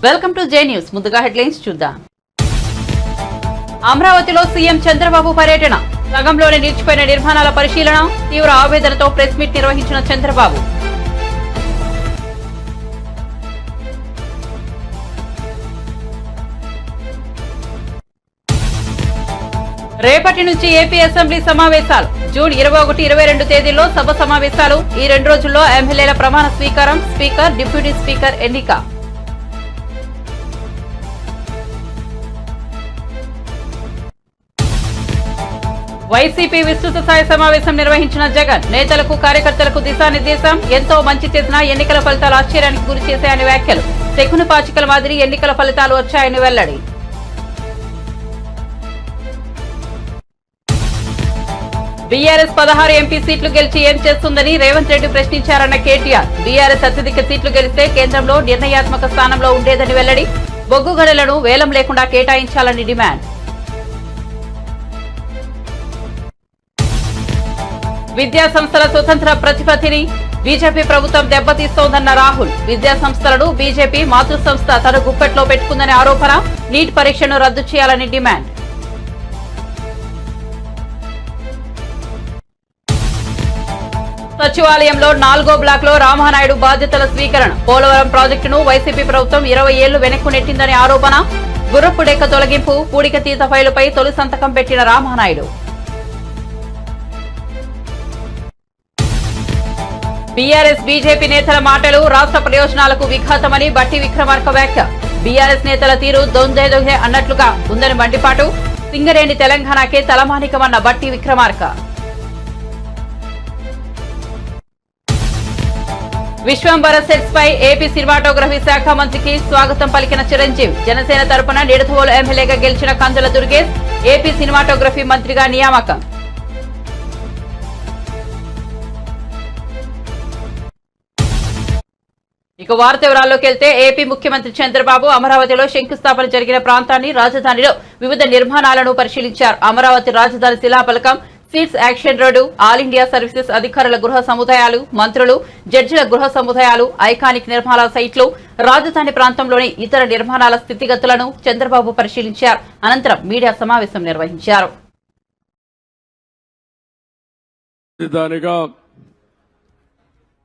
Welcome to J news. ముందుగా headlines చూద్దాం. అమరావతిలో సీఎం చంద్రబాబు పర్యటన, సగంలోనే నిలిచిపోయిన నిర్మాణాల పరిశీలన, తీవ్ర ఆవేదనతో ప్రెస్ మీట్ నిర్వహించిన చంద్రబాబు. రేపటి నుంచి ఏపీ అసెంబ్లీ సమావేశాలు. జూన్ 21, 22 తేదీల్లో సభ సమావేశాలు. ఈ 2 రోజుల్లో ఎమ్మెల్యేల ప్రమాణ స్వీకారం, స్పీకర్, డిప్యూటీ స్పీకర్ ఎన్నిక. వైసీపీ విస్తృత స్థాయి సమావేశం నిర్వహించిన జగన్, నేతలకు కార్యకర్తలకు దిశానిర్దేశం. ఎంతో మంచి చేసినా ఎన్నికల ఫలితాలు ఆశ్చర్యానికి గురి చేశాయని వ్యాఖ్యలు. తెగును పాచికల మాదిరి ఎన్నికల ఫలితాలు వచ్చాయని వెల్లడి. బీఆర్ఎస్ 16 ఎంపీ సీట్లు గెలిచి ఏం చేస్తుందని రేవంత్ రెడ్డి ప్రశ్నించారన్న కేటీఆర్. బీఆర్ఎస్ అత్యధిక సీట్లు గెలిస్తే కేంద్రంలో నిర్ణయాత్మక స్థానంలో ఉండేదని వెల్లడి. బొగ్గు గనులను వేలం లేకుండా కేటాయించాలని డిమాండ్. విద్యా సంస్థల స్వతంత్ర ప్రతిపత్తిని బీజేపీ ప్రభుత్వం దెబ్బతీస్తోందన్న రాహుల్. విద్యా సంస్థలను బీజేపీ మాతృ సంస్థ తన గుప్పెట్లో పెట్టుకుందనే ఆరోపణ. నీట్ పరీక్షను రద్దు చేయాలని డిమాండ్. సచివాలయంలో 4వ బ్లాక్ లో రామానాయుడు బాధ్యతల స్వీకరణ. పోలవరం ప్రాజెక్టును వైసీపీ ప్రభుత్వం 20 ఏళ్లు వెనక్కు నెట్టిందనే ఆరోపణ. గుర్రపు డెక్క తొలగింపు, పూడికతీత ఫైలుపై తొలి సంతకం పెట్టిన రామానాయుడు. బీఆర్ఎస్ బీజేపీ నేతల మాటలు రాష్ట్ర ప్రయోజనాలకు విఘాతమని బట్టి విక్రమార్క వ్యాఖ్య. బీఆర్ఎస్ నేతల తీరు దొందే అన్నట్లుగా ఉందని మండిపాటు. సింగరేణి తెలంగాణకే తలమానికమన్న బట్టి విక్రమార్క. విశ్వంబర సెట్స్ పై ఏపీ సినిమాటోగ్రఫీ శాఖ మంత్రికి స్వాగతం పలికిన చిరంజీవి. జనసేన తరపున నిడదవోలు ఎమ్మెల్యేగా గెలిచిన కందుల దుర్గేష్ ఏపీ సినిమాటోగ్రఫీ మంత్రిగా నియామకం. ఇక వార్త వివరాల్లోకి వెళ్తే ఏపీ ముఖ్యమంత్రి చంద్రబాబు అమరావతిలో శంకుస్థాపన జరిగిన ప్రాంతాన్ని, రాజధానిలో వివిధ నిర్మాణాలను పరిశీలించారు. అమరావతి రాజధాని శిలాఫలకం, seed access road, All India Services అధికారుల గృహ సముదాయాలు, మంత్రులు, జడ్జిల గృహ సముదాయాలు, ఐకానిక్ నిర్మాణాల సైట్లు, రాజధాని ప్రాంతంలోని ఇతర నిర్మాణాల స్థితిగతులను చంద్రబాబు పరిశీలించారు. అనంతరం మీడియా సమావేశం నిర్వహించారు.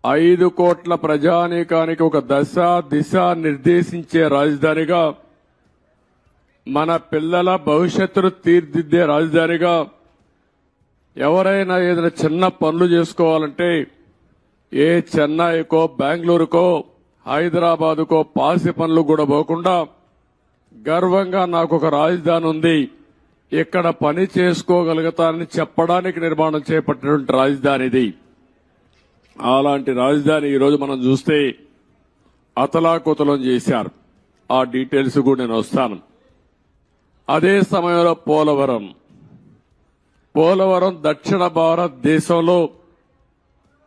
5 కోట్ల ప్రజానీకానికి ఒక దిశ నిర్దేశించే రాజధానిగా, మన పిల్లల భవిష్యత్తును తీర్చిదిద్దే రాజధానిగా, ఎవరైనా ఏదైనా చిన్న పనులు చేసుకోవాలంటే ఏ చెన్నైకో, బెంగళూరుకో, హైదరాబాదుకో పాసి పనులు కూడా పోకుండా గర్వంగా నాకు ఒక రాజధాని ఉంది, ఇక్కడ పని చేసుకోగలుగుతానని చెప్పడానికి నిర్మాణం చేపట్టినటువంటి రాజధాని ఇది. అలాంటి రాజధాని ఈరోజు మనం చూస్తే అతలాకుతలం చేశారు. ఆ డీటెయిల్స్ కూడా నేను వస్తాను. అదే సమయంలో పోలవరం దక్షిణ భారతదేశంలో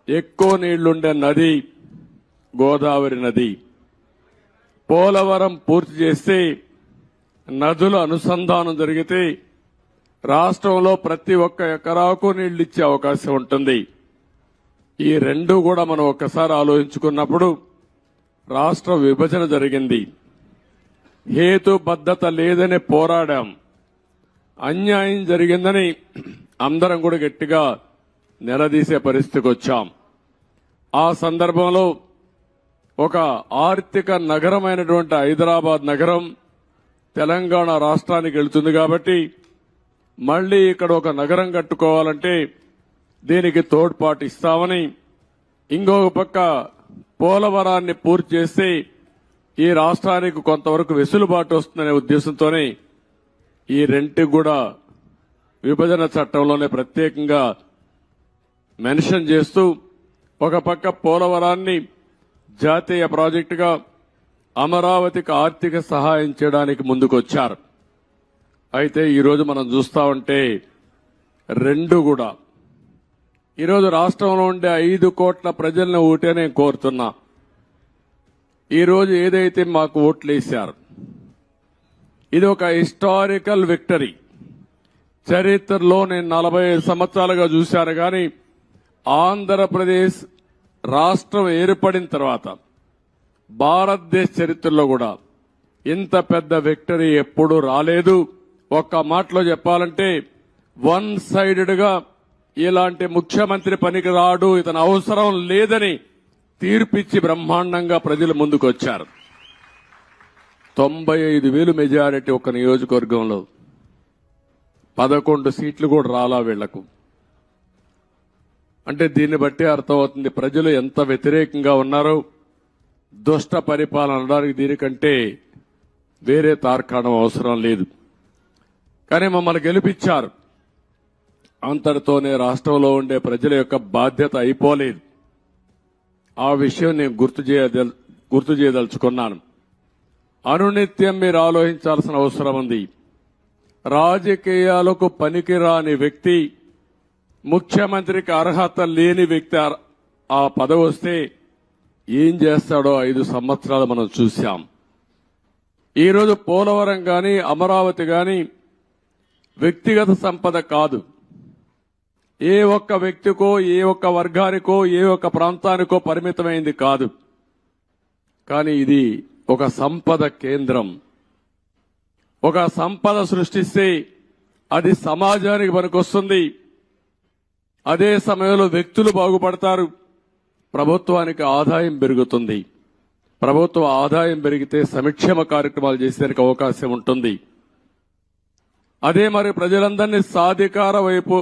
ఎక్కువ నీళ్లుండే నది గోదావరి నది. పోలవరం పూర్తి చేస్తే నదుల అనుసంధానం జరిగితే రాష్ట్రంలో ప్రతి ఒక్క ఎకరాకు నీళ్లిచ్చే అవకాశం ఉంటుంది. ఈ 2 కూడా మనం ఒక్కసారి ఆలోచించుకున్నప్పుడు రాష్ట్ర విభజన జరిగింది. హేతుబద్ధత లేదని పోరాడాం. అన్యాయం జరిగిందని అందరం కూడా గట్టిగా నిలదీసే పరిస్థితికి వచ్చాం. ఆ సందర్భంలో ఒక ఆర్థిక నగరమైనటువంటి హైదరాబాద్ నగరం తెలంగాణ రాష్ట్రానికి వెళ్తుంది కాబట్టి మళ్లీ ఇక్కడ ఒక నగరం కట్టుకోవాలంటే దీనికి తోడ్పాటు ఇస్తామని, ఇంకొక పక్క పోలవరాన్ని పూర్తి చేస్తే ఈ రాష్ట్రానికి కొంతవరకు వెసులుబాటు వస్తుందనే ఉద్దేశంతోనే ఈ 2 కూడా విభజన చట్టంలోనే ప్రత్యేకంగా మెన్షన్ చేస్తూ ఒక పక్క పోలవరాన్ని జాతీయ ప్రాజెక్టుగా, అమరావతికి ఆర్థిక సహాయం చేయడానికి ముందుకొచ్చారు. అయితే ఈరోజు మనం చూస్తా ఉంటే 2 కూడా ఈరోజు రాష్ట్రంలో ఉండే 5 కోట్ల ప్రజలను ఓటే నేను కోరుతున్నా. ఈరోజు ఏదైతే మాకు ఓట్లు వేశారు ఇది ఒక హిస్టారికల్ విక్టరీ. చరిత్రలో నేను 45 సంవత్సరాలుగా చూశాను కానీ ఆంధ్రప్రదేశ్ రాష్ట్రం ఏర్పడిన తర్వాత భారతదేశ చరిత్రలో కూడా ఇంత పెద్ద విక్టరీ ఎప్పుడూ రాలేదు. ఒక్క మాటలో చెప్పాలంటే వన్ సైడెడ్ గా ఇలాంటి ముఖ్యమంత్రి పనికి రాడు, ఇతను అవసరం లేదని తీర్పిచ్చి బ్రహ్మాండంగా ప్రజల ముందుకొచ్చారు. 95,000 మెజారిటీ ఒక నియోజకవర్గంలో 11 సీట్లు కూడా రాలా వీళ్లకు. అంటే దీన్ని బట్టి అర్థమవుతుంది ప్రజలు ఎంత వ్యతిరేకంగా ఉన్నారో. దుష్ట పరిపాలన అనడానికి దీనికంటే వేరే తార్కాణం అవసరం లేదు. కానీ మమ్మల్ని గెలిపించారు. అంతటితోనే రాష్ట్రంలో ఉండే ప్రజల యొక్క బాధ్యత అయిపోలేదు. ఆ విషయం నేను గుర్తు చేయదలుచుకున్నాను. అనునిత్యం మీరు ఆలోచించాల్సిన అవసరం ఉంది. రాజకీయాలకు పనికిరాని వ్యక్తి, ముఖ్యమంత్రికి అర్హత లేని వ్యక్తి ఆ పదవి వస్తే ఏం చేస్తాడో 5 సంవత్సరాలు మనం చూశాం. ఈరోజు పోలవరం గాని అమరావతి గాని వ్యక్తిగత సంపద కాదు. ఏ ఒక్క వ్యక్తికో, ఏ ఒక్క వర్గానికో, ఏ ఒక్క ప్రాంతానికో పరిమితమైంది కాదు. కానీ ఇది ఒక సంపద కేంద్రం. ఒక సంపద సృష్టిస్తే అది సమాజానికి పనికొస్తుంది. అదే సమయంలో వ్యక్తులు బాగుపడతారు. ప్రభుత్వానికి ఆదాయం పెరుగుతుంది. ప్రభుత్వ ఆదాయం పెరిగితే సంక్షేమ కార్యక్రమాలు చేసేందుకు అవకాశం ఉంటుంది. అదే మరి ప్రజలందరినీ సాధికార వైపు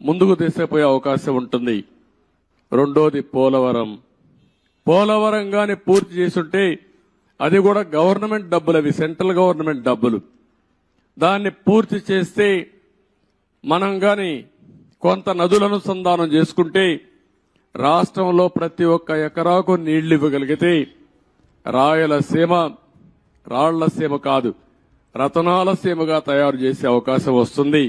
ముందుకు తీసుకుపోయే అవకాశం ఉంటుంది. రెండోది పోలవరం గాని పూర్తి చేసుంటే అది కూడా గవర్నమెంట్ డబ్బులు, అవి సెంట్రల్ గవర్నమెంట్ డబ్బులు. దాన్ని పూర్తి చేస్తే మనం గాని కొంత నదుల అనుసంధానం చేసుకుంటే రాష్ట్రంలో ప్రతి ఒక్క ఎకరాకు నీళ్లు ఇవ్వగలిగితే రాయలసీమ రాళ్లసీమ కాదు, రతనాల సీమగా తయారు చేసే అవకాశం వస్తుంది.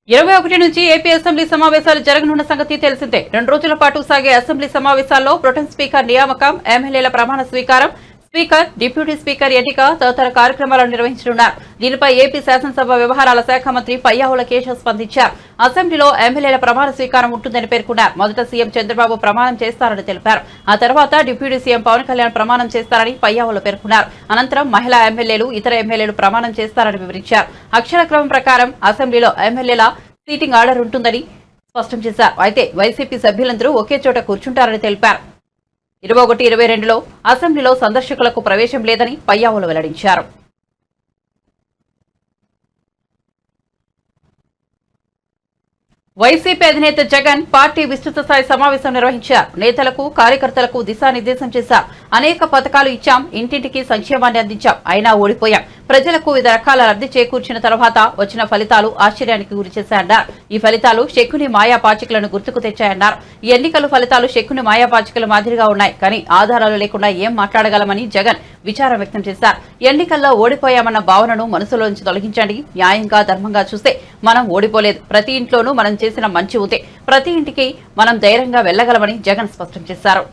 21 నుంచి ఏపీ అసెంబ్లీ సమావేశాలు జరగనున్న సంగతి తెలిసిందే. 2 రోజుల పాటు సాగే అసెంబ్లీ సమావేశాల్లో ప్రొటెం స్పీకర్ నియామకం, ఎమ్మెల్యేల ప్రమాణ స్వీకారం, స్పీకర్, డిప్యూటీ స్పీకర్ ఎన్నిక తదితర కార్యక్రమాలను నిర్వహించనున్నారు. దీనిపై ఏపీ శాసనసభ వ్యవహారాల శాఖ మంత్రి పయ్యావుల కేశవ్ స్పందించారు. అసెంబ్లీలో ఎమ్మెల్యేల ప్రమాణ స్వీకారం ఉంటుందని పేర్కొన్నారు. మొదట సీఎం చంద్రబాబు ప్రమాణం చేస్తారని తెలిపారు. ఆ తర్వాత డిప్యూటీ సీఎం పవన్ కళ్యాణ్ ప్రమాణం చేస్తారని పయ్యావుల పేర్కొన్నారు. అనంతరం మహిళా ఎమ్మెల్యేలు, ఇతర ఎమ్మెల్యేలు ప్రమాణం చేస్తారని వివరించారు. అక్షర క్రమం ప్రకారం అసెంబ్లీలో ఎమ్మెల్యేల సీటింగ్ ఆర్డర్ ఉంటుందని స్పష్టం చేశారు. అయితే వైసీపీ సభ్యులందరూ ఒకే చోట కూర్చుంటారని తెలిపారు. 21-22లో అసెంబ్లీలో సందర్శకులకు ప్రవేశం లేదని పయ్యావులు వెల్లడించారు. వైసీపీ అధినేత జగన్ పార్టీ విస్తృత స్థాయి సమావేశం నిర్వహించారు. నేతలకు, కార్యకర్తలకు దిశానిర్దేశం చేశారు. అనేక పథకాలు ఇచ్చాం, ఇంటింటికి సంక్షేమాన్ని అందించాం, అయినా ఓడిపోయాం. ప్రజలకు వివిధ రకాల లబ్ధి చేకూర్చిన తర్వాత వచ్చిన ఫలితాలు ఆశ్చర్యానికి గురిచేశాయన్నారు. ఈ ఫలితాలు శకుని మాయాపాచికలను గుర్తుకు తెచ్చాయన్నారు. ఈ ఎన్నికల ఫలితాలు శకుని మాయాపాచికల మాదిరిగా ఉన్నాయి, కానీ ఆధారాలు లేకుండా ఏం మాట్లాడగలమని జగన్ విచారం వ్యక్తం చేశారు. ఎన్నికల్లో ఓడిపోయామన్న భావనను మనసులోంచి తొలగించండి. న్యాయంగా, ధర్మంగా చూస్తే మనం ఓడిపోలేదు. ప్రతి ఇంట్లోనూ మనం చేసిన మంచి ఉంటే ప్రతి ఇంటికి మనం ధైర్యంగా వెళ్లగలమని జగన్ స్పష్టం చేశారు.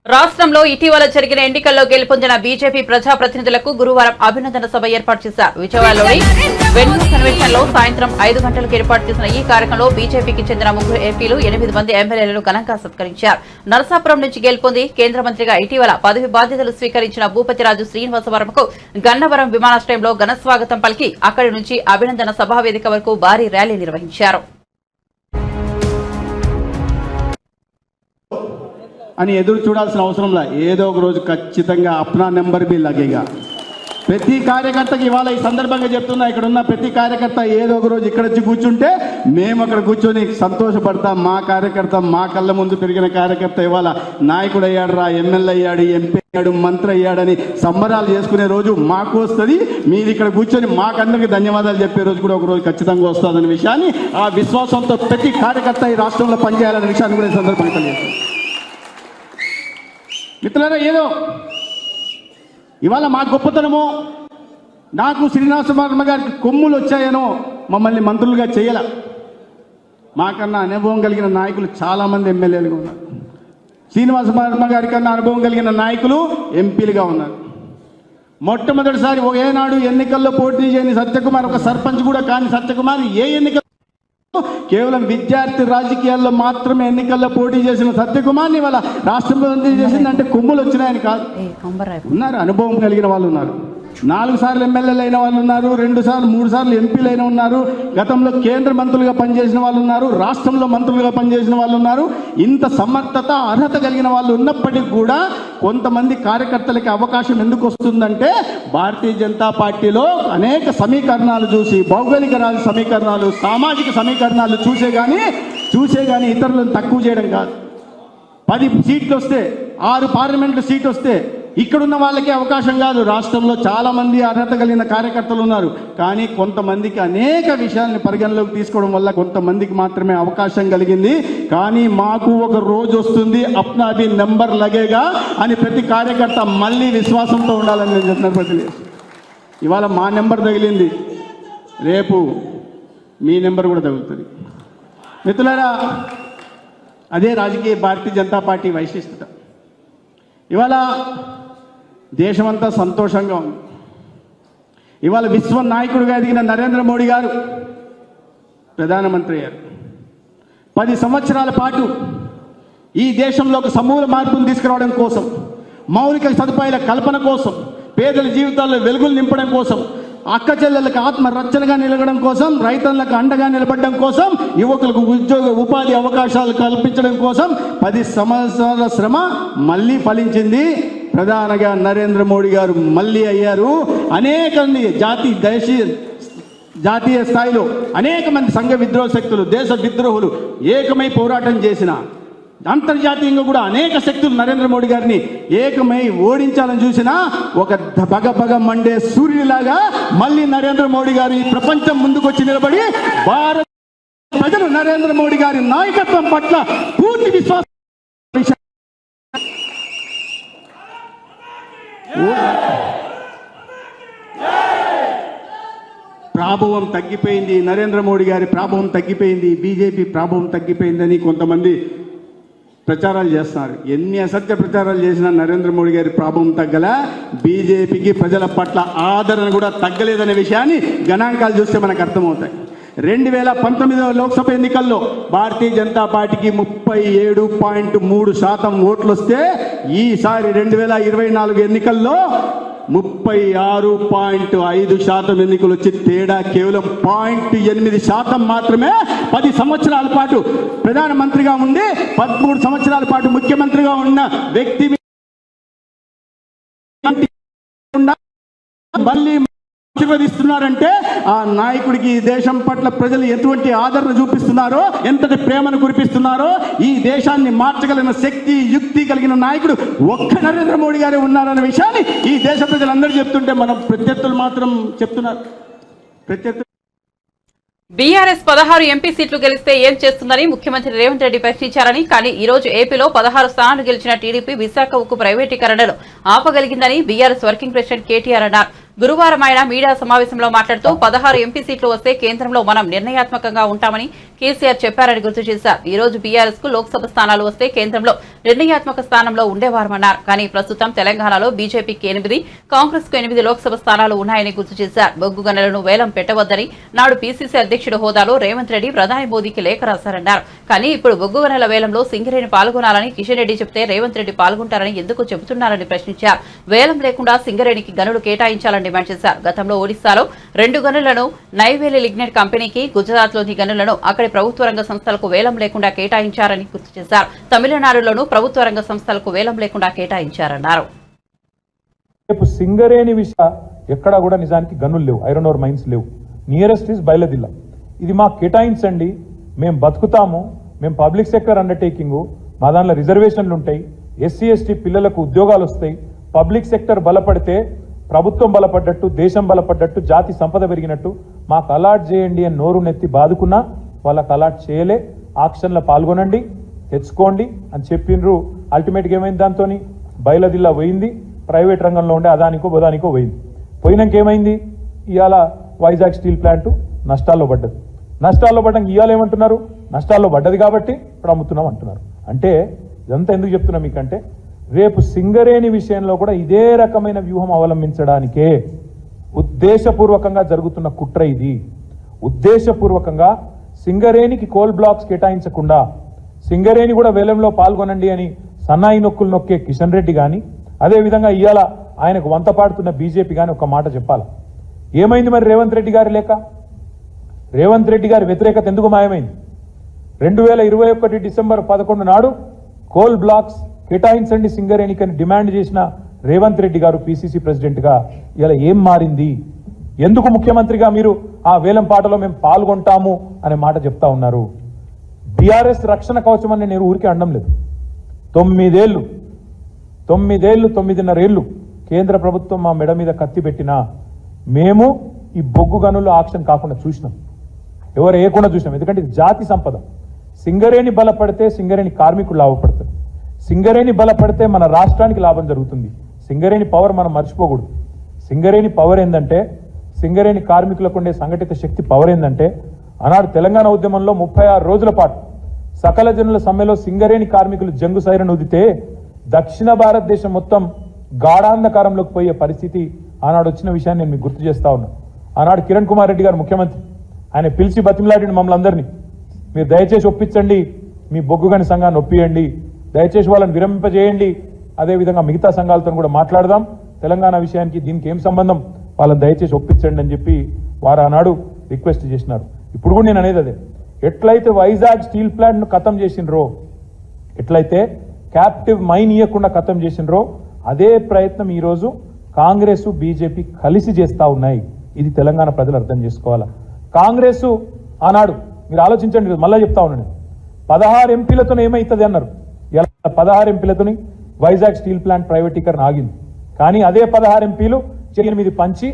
రాష్ట్రంలో ఇటీవల జరిగిన ఎన్నికల్లో గెలుపొందిన బీజేపీ ప్రజాప్రతినిధులకు గురువారం అభినందన సభ ఏర్పాటు చేశారు. విజయవాడలోని వెన్యూ కన్వెన్షన్ లో సాయంత్రం 5 గంటలకు ఏర్పాటు చేసిన ఈ కార్యక్రమంలో బీజేపీకి చెందిన 3 ఎంపీలు, 8 మంది ఎమ్మెల్యేలను ఘనంగా సత్కరించారు. నరసాపురం నుంచి గెలుపొంది కేంద్ర మంత్రిగా ఇటీవల పదవి బాధ్యతలు స్వీకరించిన భూపతిరాజు శ్రీనివాసవర్మకు గన్నవరం విమానాశ్రయంలో ఘన స్వాగతం పలికి అక్కడి నుంచి అభినందన సభా వేదిక వరకు భారీ ర్యాలీ నిర్వహించారు. అని ఎదురు చూడాల్సిన అవసరంలా ఏదో ఒక రోజు ఖచ్చితంగా అప్నా నెంబర్ బి లగేగా. ప్రతి కార్యకర్తకి ఇవాళ ఈ సందర్భంగా చెప్తున్నా, ఇక్కడ ఉన్న ప్రతి కార్యకర్త ఏదో ఒక రోజు ఇక్కడ వచ్చి కూర్చుంటే మేము అక్కడ కూర్చొని సంతోషపడతాం. మా కార్యకర్త, మా కళ్ళ ముందు పెరిగిన కార్యకర్త ఇవాళ నాయకుడు అయ్యాడు రా, ఎమ్మెల్యే అయ్యాడు, ఎంపీ అయ్యాడు, మంత్రి అయ్యాడని సంబరాలు చేసుకునే రోజు మాకు వస్తుంది. మీరు ఇక్కడ కూర్చొని మాకందరికి ధన్యవాదాలు చెప్పే రోజు కూడా ఒక రోజు ఖచ్చితంగా వస్తుందనే విషయాన్ని, ఆ విశ్వాసంతో ప్రతి కార్యకర్త ఈ రాష్ట్రంలో పనిచేయాలనే విషయాన్ని కూడా ఈ సందర్భంగా తెలియజేస్తాం. మిత్రులారా, ఏదో ఇవాళ మా గొప్పతనమో, నాకు శ్రీనివాసవర్మ గారికి కొమ్ములు వచ్చాయనో మమ్మల్ని మంత్రులుగా చేయాల. మాకన్నా అనుభవం కలిగిన నాయకులు చాలామంది ఎమ్మెల్యేలుగా ఉన్నారు. శ్రీనివాసవర్మ గారి కన్నా అనుభవం కలిగిన నాయకులు ఎంపీలుగా ఉన్నారు. మొట్టమొదటిసారి ఏనాడు ఎన్నికల్లో పోటీ చేయని సత్యకుమార్, ఒక సర్పంచ్ కూడా కాని సత్యకుమార్ ఏ ఎన్నికల్లో కేవలం విద్యార్థి రాజకీయాల్లో మాత్రమే ఎన్నికల్లో పోటీ చేసిన సత్యకుమార్ని ఇవాళ రాష్ట్ర మంత్రి చేసిందంటే కొమ్ములు వచ్చినాయని కాదు. ఉన్నారు, అనుభవం కలిగిన వాళ్ళు ఉన్నారు. 4 సార్లు ఎమ్మెల్యేలు అయిన వాళ్ళు ఉన్నారు, 2 సార్లు 3 సార్లు ఎంపీలు అయిన ఉన్నారు, గతంలో కేంద్ర మంత్రులుగా పనిచేసిన వాళ్ళు ఉన్నారు, రాష్ట్రంలో మంత్రులుగా పనిచేసిన వాళ్ళు ఉన్నారు. ఇంత సమర్థత అర్హత కలిగిన వాళ్ళు ఉన్నప్పటికీ కూడా కొంతమంది కార్యకర్తలకి అవకాశం ఎందుకు వస్తుందంటే భారతీయ జనతా పార్టీలో అనేక సమీకరణాలు చూసి, భౌగోళిక సమీకరణాలు, సామాజిక సమీకరణాలు చూసే కానీ ఇతరులను తక్కువ చేయడం కాదు. 10 సీట్లు వస్తే, 6 పార్లమెంటు సీట్లు వస్తే ఇక్కడున్న వాళ్ళకే అవకాశం కాదు. రాష్ట్రంలో చాలా మంది అర్హత కలిగిన కార్యకర్తలు ఉన్నారు. కానీ కొంతమందికి అనేక విషయాల్ని పరిగణలోకి తీసుకోవడం వల్ల కొంతమందికి మాత్రమే అవకాశం కలిగింది. కానీ మాకు ఒక రోజు వస్తుంది, అప్నా భీ నెంబర్ లగేగా అని ప్రతి కార్యకర్త మళ్ళీ విశ్వాసంతో ఉండాలని నేను చెప్తున్నాను. ఇవాళ మా నెంబర్ తగిలింది, రేపు మీ నెంబర్ కూడా తగులుతుంది. మిత్రులారా, అదే భారతీయ జనతా పార్టీ వైశిష్టత. ఇవాళ దేశమంతా సంతోషంగా ఉంది. ఇవాళ విశ్వ నాయకుడిగా ఎదిగిన నరేంద్ర మోడీ గారు ప్రధానమంత్రి అయ్యారు. 10 సంవత్సరాల పాటు ఈ దేశంలో ఒక సమూల మార్పును తీసుకురావడం కోసం, మౌలిక సదుపాయాల కల్పన కోసం, పేదల జీవితాల్లో వెలుగులు నింపడం కోసం, అక్క చెల్లెలకు ఆత్మరక్షణగా నిలగడం కోసం, రైతులకు అండగా నిలబడడం కోసం, యువకులకు ఉద్యోగ ఉపాధి అవకాశాలు కల్పించడం కోసం 10 సంవత్సరాల శ్రమ మళ్ళీ ఫలించింది. ప్రధానంగా నరేంద్ర మోడీ గారు మళ్ళీ అయ్యారు. అనేక మంది జాతీయ స్థాయిలో అనేక మంది సంఘ విద్రోహ శక్తులు, దేశ విద్రోహులు ఏకమై పోరాటం చేసిన, అంతర్జాతీయంగా కూడా అనేక శక్తులు నరేంద్ర మోడీ గారిని ఏకమై ఓడించాలని చూసినా ఒక పగ మండే సూర్యుడిలాగా మళ్ళీ నరేంద్ర మోడీ గారు ఈ ప్రపంచం ముందుకొచ్చి నిలబడి భారత ప్రజలు నరేంద్ర మోడీ గారి నాయకత్వం పట్ల పూర్తి విశ్వాసం, ప్రాభవం తగ్గిపోయింది, నరేంద్ర మోడీ గారి ప్రాభవం తగ్గిపోయింది, బీజేపీ ప్రాభవం తగ్గిపోయిందని కొంతమంది ప్రచారాలు చేస్తున్నారు. ఎన్ని అసత్య ప్రచారాలు చేసినా నరేంద్ర మోడీ గారి ప్రాభవం తగ్గల, బీజేపీకి ప్రజల పట్ల ఆదరణ కూడా తగ్గలేదనే విషయాన్ని గణాంకాలు చూస్తే మనకు అర్థమవుతాయి. 2019 లోక్సభ ఎన్నికల్లో భారతీయ జనతా పార్టీకి 37.3% ఓట్లు వస్తే ఈసారి 2024 ఎన్నికల్లో 36.5% ఎన్నికలు వచ్చి తేడా కేవలం 0.8% మాత్రమే. 10 సంవత్సరాల పాటు ప్రధానమంత్రిగా ఉండి 13 సంవత్సరాల పాటు ముఖ్యమంత్రిగా ఉన్న వ్యక్తి మళ్ళీ ఆశీర్వదిస్తున్నారంటే ఆ నాయకుడికి ఈ దేశం పట్ల ప్రజలు ఎటువంటి ఆదరణ చూపిస్తున్నారో, ఎంతటి ప్రేమను కురిపిస్తున్నారో, ఈ దేశాన్ని మార్చగలిగిన శక్తి, యుక్తి కలిగిన నాయకుడు ఒక్క నరేంద్ర మోడీ గారే ఉన్నారన్న విషయాన్ని ఈ దేశ ప్రజలందరూ చెప్తుంటే మనం ప్రత్యర్థులు మాత్రం చెప్తున్నారు. బీఆర్ఎస్ 16 ఎంపీ సీట్లు గెలిస్తే ఏం చేస్తుందని ముఖ్యమంత్రి రేవంత్ రెడ్డి ప్రశ్నించారని, కానీ ఈ రోజు ఏపీలో 16 స్థానాలు గెలిచిన టీడీపీ విశాఖ ఉక్కు ప్రైవేటీకరణను ఆపగలిగిందని బీఆర్ఎస్ వర్కింగ్ ప్రెసిడెంట్ కేటీఆర్ అన్నారు. గురువారం ఆయన మీడియా సమావేశంలో మాట్లాడుతూ 16 ఎంపీ సీట్లు వస్తే కేంద్రంలో మనం నిర్ణయాత్మకంగా ఉంటామని కేసీఆర్ చెప్పారని గుర్తు చేశారు. ఈ రోజు బీఆర్ఎస్ కు లోక్సభ స్థానాలు వస్తే కేంద్రంలో నిర్ణయాత్మక స్థానంలో ఉండేవారమన్నారు. కానీ ప్రస్తుతం తెలంగాణలో బీజేపీకి 8, కాంగ్రెస్ కు 8 లోక్సభ స్థానాలు ఉన్నాయని గుర్తు చేశారు. బొగ్గు గనులను వేలం పెట్టవద్దని నాడు పీసీసీ అధ్యక్షుడు హోదాలో రేవంత్ రెడ్డి ప్రధాని మోదీకి లేఖ రాశారన్నారు. కానీ ఇప్పుడు బొగ్గు గనుల వేలంలో సింగరేణి పాల్గొనాలని కిషన్ రెడ్డి చెప్తే రేవంత్ రెడ్డి పాల్గొంటారని ఎందుకు చెబుతున్నారని ప్రశ్నించారు. వేలం లేకుండా సింగరేణికి గనులు కేటాయించాలని డిమాండ్ చేశారు. గతంలో ఒడిశాలో 2 గనులను నైవేలి లిగ్నైట్ కంపెనీకి, గుజరాత్లోని గనులను అక్కడి ప్రభుత్వ రంగ సంస్థలకు వేలం లేకుండా కేటాయించారని గుర్తు చేశారు. తమిళనాడులోనూ ప్రభుత్వ రంగ సంస్థలకు వేలం లేకుండా కేటాయించారన్నారు. సింగరేణి విషయం ఎక్కడ కూడా నిజానికి గనులు లేవు, ఐరన్ ఓర్ మైన్స్ లేవు. Nearest is Bailadila. ఇది మాకు కేటాయించండి, మేము బతుకుతాము, మేము పబ్లిక్ సెక్టర్ అండర్టేకింగ్, మా దాంట్లో రిజర్వేషన్లు ఉంటాయి, ఎస్సీ ఎస్టీ పిల్లలకు ఉద్యోగాలు వస్తాయి, పబ్లిక్ సెక్టర్ బలపడితే ప్రభుత్వం బలపడ్డట్టు, దేశం బలపడ్డట్టు, జాతి సంపద పెరిగినట్టు మాకు అలాట్ చేయండి అని నోరు నెత్తి బాదుకున్నా వాళ్ళకి అలాట్ చేయలే. ఆక్షన్లో పాల్గొనండి, తెచ్చుకోండి అని చెప్పిండ్రు. అల్టిమేట్గా ఏమైంది, దాంతో బయలుదిల్లా పోయింది, ప్రైవేట్ రంగంలో ఉండే అదానికో బొదానికో పోయింది. పోయినాక ఏమైంది, ఇవాళ వైజాగ్ స్టీల్ ప్లాంట్ నష్టాల్లో పడ్డది. నష్టాల్లో పడ్డానికి ఇవాళ ఏమంటున్నారు, నష్టాల్లో పడ్డది కాబట్టి ఇప్పుడు అమ్ముతున్నాం అంటున్నారు. అంటే ఇదంతా ఎందుకు చెప్తున్నా మీకంటే, రేపు సింగరేణి విషయంలో కూడా ఇదే రకమైన వ్యూహం అవలంబించడానికే ఉద్దేశపూర్వకంగా జరుగుతున్న కుట్ర ఇది. ఉద్దేశపూర్వకంగా సింగరేణికి కోల్ బ్లాక్స్ కేటాయించకుండా సింగరేణి కూడా వేలంలో పాల్గొనండి అని సన్నాయి నొక్కులు నొక్కే కిషన్ రెడ్డి కానీ, అదేవిధంగా ఇవాళ ఆయనకు వంత పాడుతున్న బీజేపీ కానీ ఒక మాట చెప్పాలి. ఏమైంది మరి రేవంత్ రెడ్డి గారి లేక? రేవంత్ రెడ్డి గారి వ్యతిరేకత ఎందుకు మాయమైంది? 2021 డిసెంబర్ 11 నాడు కోల్ బ్లాక్స్ కేటాయించండి సింగరేణికి అని డిమాండ్ చేసిన రేవంత్ రెడ్డి గారు పిసిసి ప్రెసిడెంట్గా ఇలా ఏం మారింది? ఎందుకు ముఖ్యమంత్రిగా మీరు ఆ వేలం పాటలో మేము పాల్గొంటాము అనే మాట చెప్తా ఉన్నారు? బీఆర్ఎస్ రక్షణ కవచం అని నేను ఊరికే అనడం లేదు. 9.5 ఏళ్ళు కేంద్ర ప్రభుత్వం మా మెడ మీద కత్తి పెట్టినా మేము ఈ బొగ్గు గనుల్లో ఆక్షన్ కాకుండా చూసినాం, ఎవరు వేయకుండా చూసినాం. ఎందుకంటే ఇది జాతి సంపద. సింగరేణి బలపడితే సింగరేణి కార్మికులు లాభపడతారు, సింగరేణి బలపడితే మన రాష్ట్రానికి లాభం జరుగుతుంది. సింగరేణి పవర్ మనం మర్చిపోకూడదు. సింగరేణి పవర్ ఏంటంటే, సింగరేణి కార్మికులకు ఉండే సంఘటిత శక్తి పవర్ ఏంటంటే, ఆనాడు తెలంగాణ ఉద్యమంలో 36 రోజుల పాటు సకల జనుల సమ్మెలో సింగరేణి కార్మికులు జంగు సైరన్ ఊదితే దక్షిణ భారతదేశం మొత్తం గాఢాంధకారంలోకి పోయే పరిస్థితి ఆనాడు వచ్చిన విషయాన్ని నేను మీకు గుర్తు చేస్తా ఉన్నా. ఆనాడు కిరణ్ కుమార్ రెడ్డి గారు ముఖ్యమంత్రి, ఆయన పిలిచి బతిమలాడిన మమ్మల్ని అందరినీ, మీరు దయచేసి ఒప్పించండి, మీ బొగ్గుగని సంఘాన్ని ఒప్పియండి, దయచేసి వాళ్ళని విరమింపజేయండి, అదేవిధంగా మిగతా సంఘాలతో కూడా మాట్లాడదాం, తెలంగాణ విషయానికి దీనికి ఏం సంబంధం, వాళ్ళని దయచేసి ఒప్పించండి అని చెప్పి వారు ఆనాడు రిక్వెస్ట్ చేసినారు. ఇప్పుడు కూడా నేను అనేది అదే, ఎట్లయితే వైజాగ్ స్టీల్ ప్లాంట్ను ఖతం చేసినరో, ఎట్లయితే క్యాప్టివ్ మైన్ ఇవ్వకుండా ఖతం చేసినరో, అదే ప్రయత్నం ఈరోజు కాంగ్రెస్ బీజేపీ కలిసి చేస్తా ఉన్నాయి. ఇది తెలంగాణ ప్రజలు అర్థం చేసుకోవాలా. కాంగ్రెస్ ఆనాడు మీరు ఆలోచించండి, మళ్ళీ చెప్తా ఉన్నాను, 16 ఎంపీలతో ఏమైతుంది అన్నారు. ఇలా 16 ఎంపీలతోని వైజాగ్ స్టీల్ ప్లాంట్ ప్రైవేటీకరణ ఆగింది. కానీ అదే 16 ఎంపీలు 8 పంచి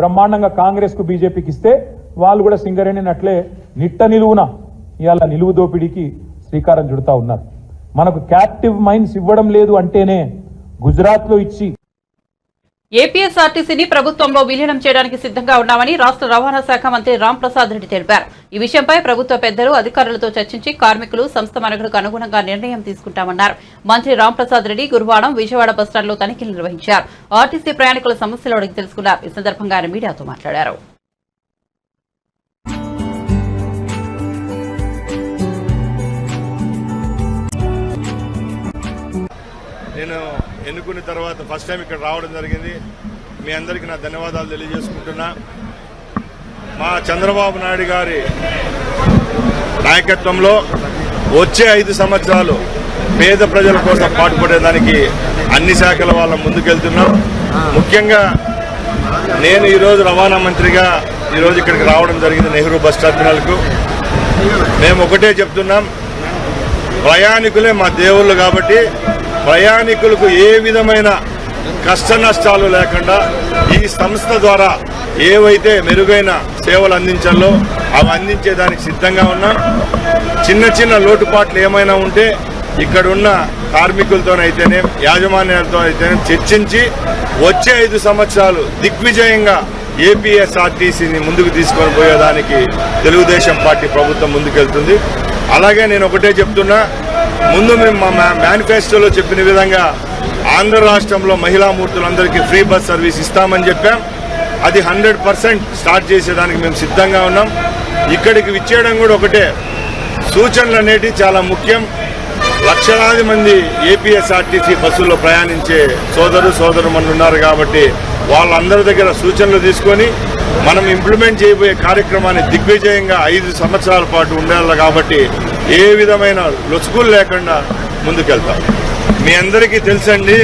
బ్రహ్మాండంగా కాంగ్రెస్ కు బీజేపీకి ఇస్తే వాళ్ళు కూడా సింగరేణిని అట్లే నిట్ట నిలువున ఇవాళ నిలువు దోపిడీకి శ్రీకారం చుడతా ఉన్నారు. మనకు క్యాప్టివ్ మైన్స్ ఇవ్వడం లేదు అంటేనే గుజరాత్ లో ఇచ్చి ఏపీఎస్ఆర్టీసీని ప్రభుత్వంలో విలీనం చేయడానికి సిద్ధంగా ఉన్నామని రాష్ట్ర రవాణా శాఖ మంత్రి రాంప్రసాద్ రెడ్డి తెలిపారు. ఈ విషయంపై ప్రభుత్వ పెద్దలు అధికారులతో చర్చించి కార్మికులు సంస్థ మనుగడకు అనుగుణంగా నిర్ణయం తీసుకుంటామన్నారు. మంత్రి రాంప్రసాద్ రెడ్డి గురువారం విజయవాడ బస్టాండ్లో తనిఖీలు నిర్వహించారు. ఆర్టీసీ ప్రయాణికుల సమస్యలు అడిగి తెలుసుకున్నారు. ఈ సందర్భంగా ఆయన మీడియాతో మాట్లాడారు. నేను ఎన్నుకున్న తర్వాత ఫస్ట్ టైం ఇక్కడ రావడం జరిగింది. మీ అందరికీ నా ధన్యవాదాలు తెలియజేసుకుంటున్నా. మా చంద్రబాబు నాయుడు గారి నాయకత్వంలో వచ్చే 5 సంవత్సరాలు పేద ప్రజల కోసం పాటుపడేదానికి అన్ని శాఖల వాళ్ళ ముందుకెళ్తున్నాం. ముఖ్యంగా నేను ఈరోజు రవాణా మంత్రిగా ఈరోజు ఇక్కడికి రావడం జరిగింది, నెహ్రూ బస్ టర్మినల్కు. మేము ఒకటే చెప్తున్నాం, ప్రయాణికులే మా దేవుళ్ళు కాబట్టి ప్రయాణికులకు ఏ విధమైన కష్ట నష్టాలు లేకుండా ఈ సంస్థ ద్వారా ఏవైతే మెరుగైన సేవలు అందించాలో అవి అందించేదానికి సిద్ధంగా ఉన్నాం. చిన్న చిన్న లోటుపాట్లు ఏమైనా ఉంటే ఇక్కడున్న కార్మికులతోనైతేనే యాజమాన్యాలతో అయితేనే చర్చించి వచ్చే 5 సంవత్సరాలు దిగ్విజయంగా ఏపీఎస్ఆర్టీసీని ముందుకు తీసుకొని పోయేదానికి తెలుగుదేశం పార్టీ ప్రభుత్వం ముందుకెళ్తుంది. అలాగే నేను ఒకటే చెప్తున్నా, ముందు మేము మా మేనిఫెస్టోలో చెప్పిన విధంగా ఆంధ్ర రాష్ట్రంలో మహిళా మూర్తులందరికీ ఫ్రీ బస్ సర్వీస్ ఇస్తామని చెప్పాం. అది 100% స్టార్ట్ చేసేదానికి మేము సిద్ధంగా ఉన్నాం. ఇక్కడికి విచ్చేయడం కూడా ఒకటే, సూచనలు అనేటివి చాలా ముఖ్యం. లక్షలాది మంది ఏపీఎస్ఆర్టీసీ బస్సుల్లో ప్రయాణించే సోదరుమణులు ఉన్నారు కాబట్టి వాళ్ళందరి దగ్గర సూచనలు తీసుకొని మనం ఇంప్లిమెంట్ చేయబోయే కార్యక్రమాన్ని దిగ్విజయంగా 5 సంవత్సరాల పాటు ఉండాలి కాబట్టి ఏ విధమైన లొసుగులు లేకుండా ముందుకెళ్తాం. మీ అందరికీ తెలుసండి,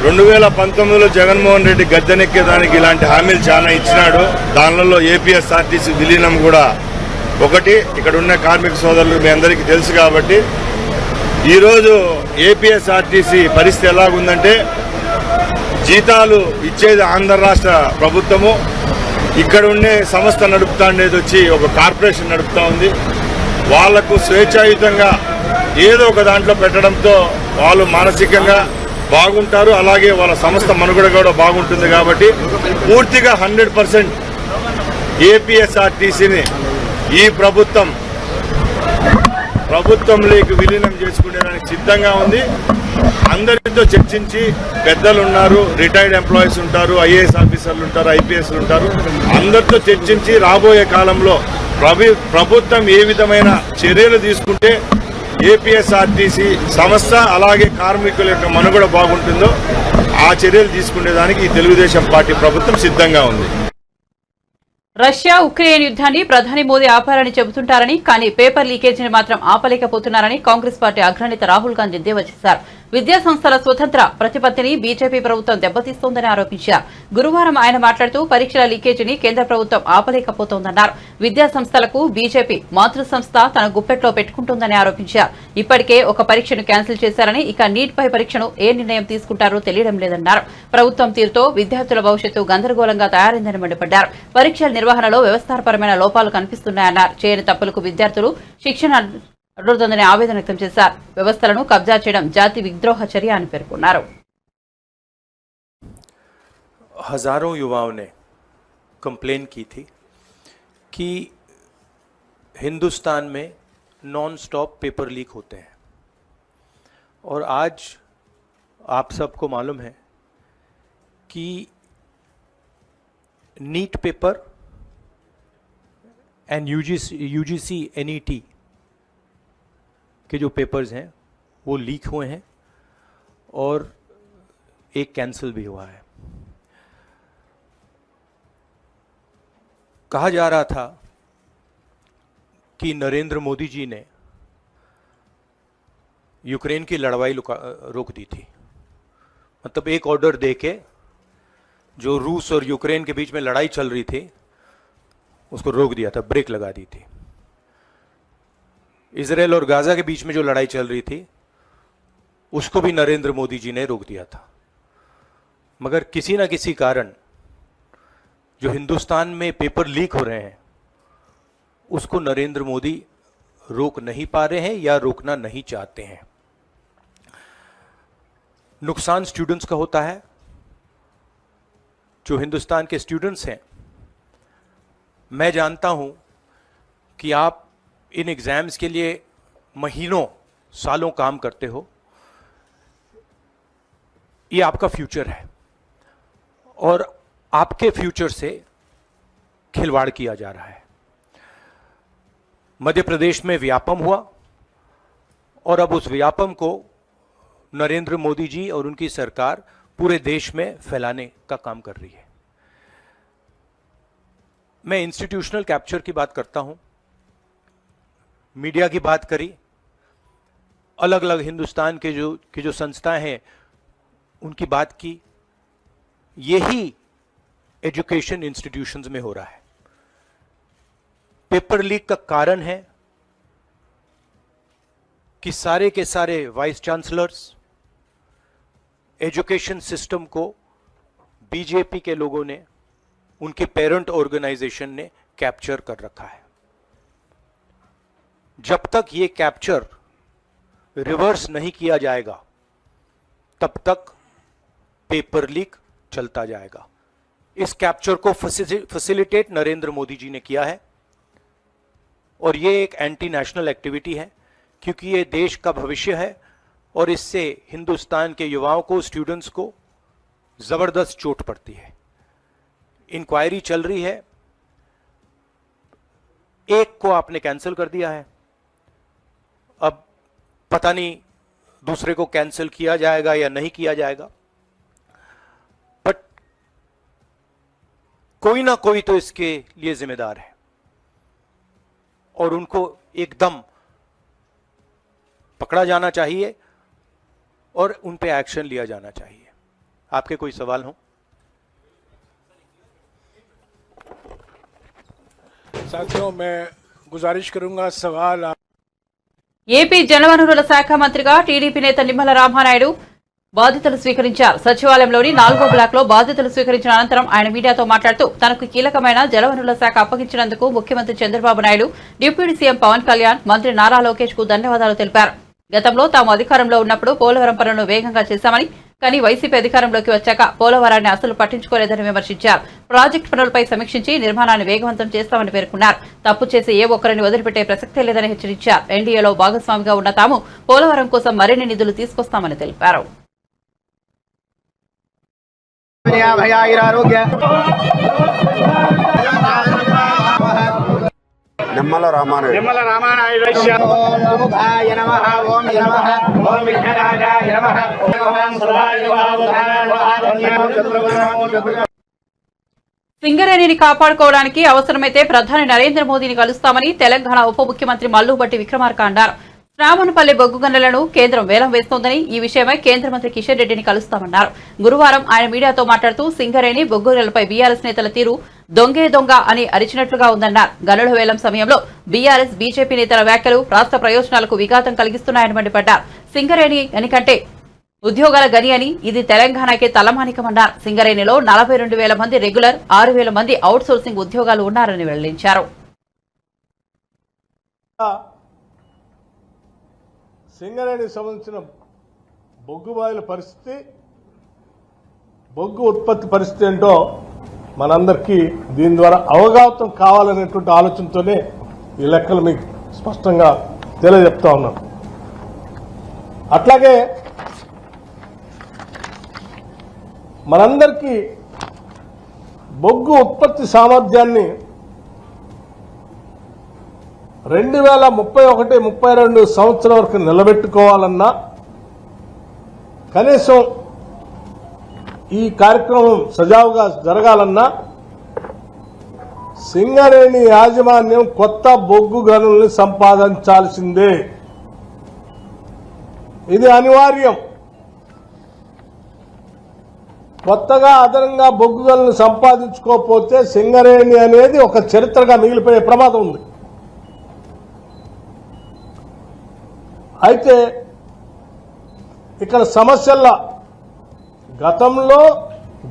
2019లో జగన్మోహన్ రెడ్డి గద్దెనెక్కేదానికి ఇలాంటి హామీలు చాలా ఇచ్చినాడు. దానిలో ఏపీఎస్ఆర్టీసీ విలీనం కూడా ఒకటి. ఇక్కడ ఉన్న కార్మిక సోదరులు మీ అందరికీ తెలుసు కాబట్టి ఈరోజు ఏపీఎస్ఆర్టీసీ పరిస్థితి ఎలాగుందంటే, జీతాలు ఇచ్చేది ఆంధ్ర రాష్ట్ర ప్రభుత్వము, ఇక్కడ ఉండే సంస్థ నడుపుతా ఉండేది వచ్చి ఒక కార్పొరేషన్ నడుపుతా ఉంది. వాళ్లకు స్వేచ్ఛాయుతంగా ఏదో ఒక దాంట్లో పెట్టడంతో వాళ్ళు మానసికంగా బాగుంటారు, అలాగే వాళ్ళ సంస్థ మనుగడ కూడా బాగుంటుంది. కాబట్టి పూర్తిగా 100% ఏపీఎస్ఆర్టీసీని ఈ ప్రభుత్వంలోకి విలీనం చేసుకునేదానికి సిద్ధంగా ఉంది. అందరితో చర్చించి, పెద్దలు ఉన్నారు, రిటైర్డ్ ఎంప్లాయీస్ ఉంటారు, ఐఏఎస్ ఆఫీసర్లు ఉంటారు, ఐపీఎస్లు ఉంటారు, అందరితో చర్చించి రాబోయే కాలంలో ప్రభుత్వం ఏ విధమైన చర్యలు తీసుకుంటే ఏపీఎస్ఆర్టీసీ సంస్థ అలాగే కార్మికుల యొక్క మనుగడ బాగుంటుందో ఆ చర్యలు తీసుకునేదానికి ఈ తెలుగుదేశం పార్టీ ప్రభుత్వం సిద్ధంగా ఉంది. రష్యా ఉక్రెయిన్ యుద్ధాన్ని ప్రధాని మోదీ ఆపారని చెబుతుంటారని కానీ పేపర్ లీకేజీని మాత్రం ఆపలేకపోతున్నారని కాంగ్రెస్ పార్టీ అగ్రనేత రాహుల్ గాంధీ ఎద్దేవా చేశారు. విద్యా సంస్థల స్వతంత్ర ప్రతిపత్తిని బీజేపీ ప్రభుత్వం దెబ్బతీస్తోందని ఆరోపించారు. గురువారం ఆయన మాట్లాడుతూ పరీక్షల లీకేజీని కేంద్ర ప్రభుత్వం ఆపలేకపోతోందన్నారు. విద్యా సంస్థలకు బీజేపీ మాతృ సంస్థ తన గుప్పెట్లో పెట్టుకుంటోందని ఆరోపించారు. ఇప్పటికే ఒక పరీక్షను క్యాన్సిల్ చేశారని ఇక నీట్ పై పరీక్షను ఏ నిర్ణయం తీసుకుంటారో తెలియడం లేదన్నారు. ప్రభుత్వం తీరుతో విద్యార్థుల భవిష్యత్తు గందరగోళంగా తయారైందని మండిపడ్డారు. పరీక్షల నిర్వహణలో వ్యవస్థాపరమైన లోపాలు కనిపిస్తున్నాయన్నారు. చేయని తప్పులకు విద్యార్థులు శిక్షణ అడుగుతుందని ఆవేదన వ్యక్తం చేశారు. వ్యవస్థలను కబ్జా చేయడం జాతి విద్రోహ చర్య అని పేర్కొన్నారు. हजारों युवाओं ने कंप्लेन की थी कि हिंदुस्तान में नॉन स्टॉप पेपर लीक होते हैं और आज आप सबको मालूम है कि NEET paper and UGC NET के जो पेपर्स हैं वो लीक हुए हैं और एक कैंसिल भी हुआ है. कहा जा रहा था कि नरेंद्र मोदी जी ने यूक्रेन की लड़ाई रोक दी थी. मतलब एक ऑर्डर देके जो रूस और यूक्रेन के बीच में लड़ाई चल रही थी उसको रोक दिया था, ब्रेक लगा दी थी. इजराइल और गाजा के बीच में जो लड़ाई चल रही थी उसको भी नरेंद्र मोदी जी ने रोक दिया था. मगर किसी ना किसी कारण जो हिंदुस्तान में पेपर लीक हो रहे हैं उसको नरेंद्र मोदी रोक नहीं पा रहे हैं या रोकना नहीं चाहते हैं. नुकसान स्टूडेंट्स का होता है. जो हिंदुस्तान के स्टूडेंट्स हैं, मैं जानता हूं कि आप इन एग्जाम्स के लिए महीनों सालों काम करते हो. ये आपका फ्यूचर है और आपके फ्यूचर से खिलवाड़ किया जा रहा है. मध्य प्रदेश में व्यापम हुआ और अब उस व्यापम को नरेंद्र मोदी जी और उनकी सरकार पूरे देश में फैलाने का काम कर रही है. मैं इंस्टीट्यूशनल कैप्चर की बात करता हूं, मीडिया की बात करी, अलग अलग हिंदुस्तान के जो संस्थाएं हैं उनकी बात की. यही एजुकेशन इंस्टीट्यूशंस में हो रहा है. पेपर लीक का कारण है कि सारे के सारे वाइस चांसलर्स, एजुकेशन सिस्टम को बीजेपी के लोगों ने, उनके पेरेंट ऑर्गेनाइजेशन ने कैप्चर कर रखा है. जब तक ये कैप्चर रिवर्स नहीं किया जाएगा तब तक पेपर लीक चलता जाएगा. इस कैप्चर को फैसिलिटेट नरेंद्र मोदी जी ने किया है और ये एक एंटी नेशनल एक्टिविटी है क्योंकि ये देश का भविष्य है और इससे हिंदुस्तान के युवाओं को, स्टूडेंट्स को जबरदस्त चोट पड़ती है. इंक्वायरी चल रही है. एक को आपने कैंसिल कर दिया है, अब पता नहीं दूसरे को कैंसिल किया जाएगा या नहीं किया जाएगा. बट कोई ना कोई तो इसके लिए जिम्मेदार है और उनको एकदम पकड़ा जाना चाहिए और उन पे एक्शन लिया जाना चाहिए. आपके कोई सवाल हो? साथियों, मैं गुजारिश करूंगा सवाल ఏపీ జలవనరుల శాఖ మంత్రిగా టీడీపీ నేత నిమ్మల రామానాయుడు బాధ్యతలు స్వీకరించారు. సచివాలయంలోని 4వ బ్లాక్ లో బాధ్యతలు స్వీకరించిన అనంతరం ఆయన మీడియాతో మాట్లాడుతూ తనకు కీలకమైన జలవనరుల శాఖ అప్పగించినందుకు ముఖ్యమంత్రి చంద్రబాబు నాయుడు, డిప్యూటీ సీఎం పవన్ కళ్యాణ్, మంత్రి నారా లోకేష్ కు ధన్యవాదాలు తెలిపారు. గతంలో తాము అధికారంలో ఉన్నప్పుడు పోలవరం పనులను వేగంగా చేశామని, కానీ వైసీపీ అధికారంలోకి వచ్చాక పోలవరాన్ని అసలు పట్టించుకోలేదని విమర్శించారు. ప్రాజెక్టు పనులపై సమీక్షించి నిర్మాణాన్ని వేగవంతం చేస్తామని పేర్కొన్నారు. తప్పు చేసి ఏ ఒక్కరిని వదిలిపెట్టే ప్రసక్తే లేదని హెచ్చరించారు. ఎన్డీఏలో భాగస్వామిగా ఉన్న తాము పోలవరం కోసం మరిన్ని నిధులు తీసుకొస్తామని తెలిపారు. నిమ్మల రామానాయుడు. సింగరేణిని కాపాడుకోవడానికి అవసరమైతే ప్రధాని నరేంద్ర మోదీని కలుస్తామని తెలంగాణ ఉప ముఖ్యమంత్రి మల్లుబట్టి విక్రమార్క అన్నారు. శ్రావణపల్లి బొగ్గు గనులను కేంద్రం వేలం వేస్తోందని, ఈ విషయమై కేంద్ర మంత్రి కిషన్ రెడ్డిని కలుస్తామన్నారు. గురువారం ఆయన మీడియాతో మాట్లాడుతూ సింగరేణి బొగ్గు గనులపై బీఆర్ఎస్ నేతల తీరు దొంగే దొంగ అని అరిచినట్లుగా ఉందన్నారు. గనుల వేలం సమయంలో బీఆర్ఎస్ బీజేపీ నేతల వ్యాఖ్యలు రాష్ట్ర ప్రయోజనాలకు విఘాతం కలిగిస్తున్నాయని మండిపడ్డారు. సింగరేణి ఎనికంటే ఉద్యోగాల గని అని, ఇది తెలంగాణకే తలమానికమన్నారు. సింగరేణిలో 42,000 మంది రెగ్యులర్, 6,000 మంది అవుట్ సోర్సింగ్ ఉద్యోగాలు ఉన్నారని వెల్లడించారు. సింగరేణికి సంబంధించిన బొగ్గు బాయిల పరిస్థితి, బొగ్గు ఉత్పత్తి పరిస్థితి ఏంటో మనందరికీ దీని ద్వారా అవగాహన కావాలనేటువంటి ఆలోచనతోనే ఈ లెక్కలు మీకు స్పష్టంగా తెలియజెప్తా ఉన్నాం. అట్లాగే మనందరికీ బొగ్గు ఉత్పత్తి సామర్థ్యాన్ని 2031-32 సంవత్సరం వరకు నిలబెట్టుకోవాలన్నా, కనీసం ఈ కార్యక్రమం సజావుగా జరగాలన్నా సింగరేణి యాజమాన్యం కొత్త బొగ్గు గనుల్ని సంపాదించాల్సిందే. ఇది అనివార్యం. కొత్తగా అదనంగా బొగ్గు గనులను సంపాదించుకోకపోతే సింగరేణి అనేది ఒక చరిత్రగా మిగిలిపోయే ప్రమాదం ఉంది. అయితే ఇక్కడ సమస్యల్లో గతంలో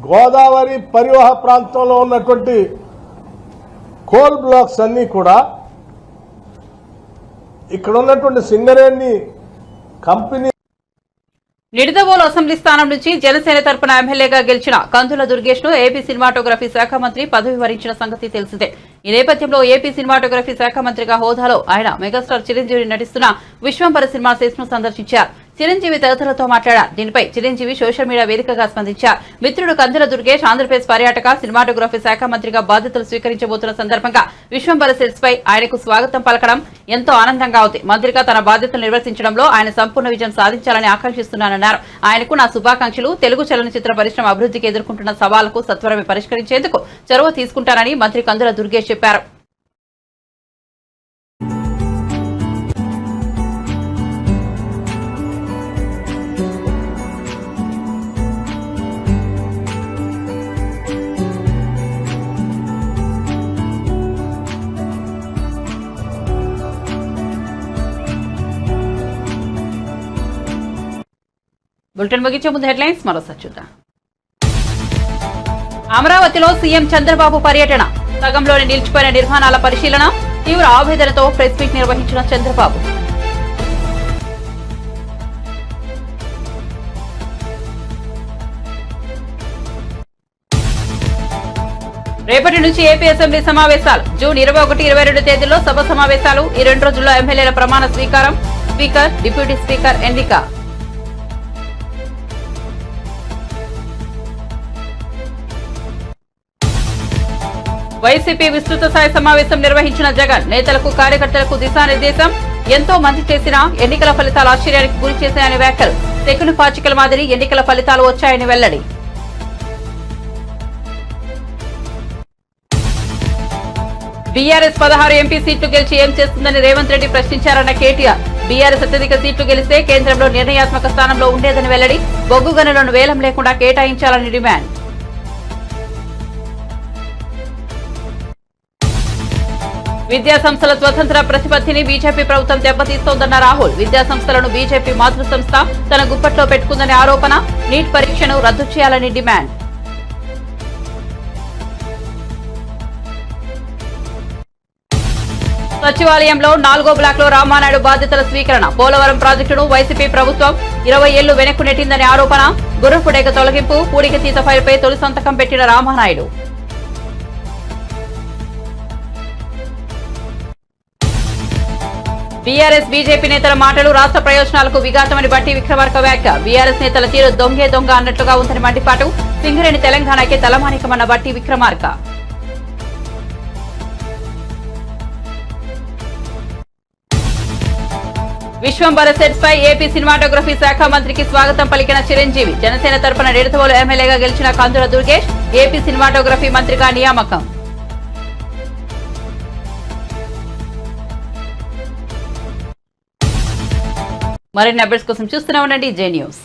గోదావరి పరివాహ ప్రాంతంలో ఉన్నటువంటి కోల్ బ్లాక్స్ అన్నీ కూడా ఇక్కడ ఉన్నటువంటి సింగరేణి కంపెనీ. నిడదవోలు అసెంబ్లీ స్థానం నుంచి జనసేన తరపున ఎమ్మెల్యేగా గెలిచిన కందుల దుర్గేష్ ను ఏపీ సినిమాటోగ్రఫీ శాఖ మంత్రి పదవి వరించిన సంగతి తెలిసిందే. ఈ నేపథ్యంలో ఏపీ సినిమాటోగ్రఫీ శాఖ మంత్రిగా హోదాలో ఆయన మెగాస్టార్ చిరంజీవి నటిస్తున్న విశ్వంబర సినిమా సెట్స్ ను సందర్శించారు. చిరంజీవి తదితరులతో మాట్లాడారు. దీనిపై చిరంజీవి సోషల్ మీడియా వేదికగా స్పందించారు. మిత్రుడు కందుల దుర్గేష్ ఆంధ్రప్రదేశ్ పర్యాటక సినిమాటోగ్రఫీ శాఖ మంత్రిగా బాధ్యతలు స్వీకరించబోతున్న సందర్భంగా విశ్వంబర సెట్స్ పై ఆయనకు స్వాగతం పలకడం ఎంతో ఆనందంగా ఉంది. మంత్రిగా తన బాధ్యతలు నిర్వర్తించడంలో ఆయన సంపూర్ణ విజయం సాధించాలని ఆకాంక్షిస్తున్నానన్నారు. ఆయనకు నా శుభాకాంక్షలు. తెలుగు చలనచిత్ర పరిశ్రమ అభివృద్ధికి ఎదుర్కొంటున్న సవాళ్లకు సత్వరమే పరిష్కరించేందుకు చొరవ తీసుకుంటానని మంత్రి కందుల దుర్గేష్ చెప్పారు. బులెటిన్ ముగించే ముందు హెడ్లైన్స్ మరోసారి చూద్దాం. అమరావతిలో సీఎం చంద్రబాబు పర్యటన, సగంలోనే నిలిచిపోయిన నిర్మాణాల పరిశీలన, తీవ్ర ఆవేదనతో ప్రెస్ మీట్ నిర్వహించిన చంద్రబాబు. రేపటి నుంచి ఏపీ అసెంబ్లీ సమావేశాలు. జూన్ 21, 22 తేదీల్లో సభ సమావేశాలు. ఈ 2 రోజుల్లో ఎమ్మెల్యేల ప్రమాణ స్వీకారం, స్పీకర్, డిప్యూటీ స్పీకర్ ఎన్నిక. వైసీపీ విస్తృత స్థాయి సమావేశం నిర్వహించిన జగన్. నేతలకు, కార్యకర్తలకు దిశానిర్దేశం. ఎంతో మంది చేసినా ఎన్నికల ఫలితాలు ఆశ్చర్యానికి గురి చేశాయని వ్యాఖ్యలు. తెగులు పాచికల మాదిరి ఎన్నికల ఫలితాలు వచ్చాయని వెల్లడి. బీఆర్ఎస్ 16 ఎంపీ సీట్లు గెలిచి ఏం చేస్తుందని రేవంత్ రెడ్డి ప్రశ్నించారన్న కేటీఆర్. బీఆర్ఎస్ అత్యధిక సీట్లు గెలిస్తే కేంద్రంలో నిర్ణయాత్మక స్థానంలో ఉండేదని వెల్లడి. బొగ్గు గనులను వేలం లేకుండా కేటాయించాలని డిమాండ్. విద్యాసంస్థల స్వతంత్ర ప్రతిపత్తిని బీజేపీ ప్రభుత్వం దెబ్బతీస్తోందన్న రాహుల్. విద్యాసంస్థలను బీజేపీ మాతృ సంస్థ తన గుప్పట్లో పెట్టుకుందనే ఆరోపణ. నీట్ పరీక్షను రద్దు చేయాలని డిమాండ్. సచివాలయంలో 4వ బ్లాక్ లో రామానాయుడు బాధ్యతల స్వీకరణ. పోలవరం ప్రాజెక్టును వైసీపీ ప్రభుత్వం 20 ఏళ్లు వెనక్కు నెట్టిందనే ఆరోపణ. గుర్రపు డేగ తొలగింపు, పూడికతీత ఫైల్పై తొలి సంతకం పెట్టిన రామానాయుడు. బీఆర్ఎస్, బీజేపీ నేతల మాటలు రాష్ట్ర ప్రయోజనాలకు విఘాతమని బట్టి విక్రమార్క వ్యాఖ్య. బీఆర్ఎస్ నేతల తీరు దొంగే దొంగ అన్నట్లుగా ఉందని మండిపాటు. సింగరేణి తెలంగాణకే తలమానికమన్న బట్టి విక్రమార్క. విశ్వంబర సెట్ పై ఏపీ సినిమాటోగ్రఫీ శాఖ మంత్రికి స్వాగతం పలికిన చిరంజీవి. జనసేన తరపున నిడదవోలు ఎమ్మెల్యేగా గెలిచిన కందుల దుర్గేష్ ఏపీ సినిమాటోగ్రఫీ మంత్రిగా నియామకం. మరిన్ని అప్డేట్స్ కోసం చూస్తూనే ఉండండి జే న్యూస్.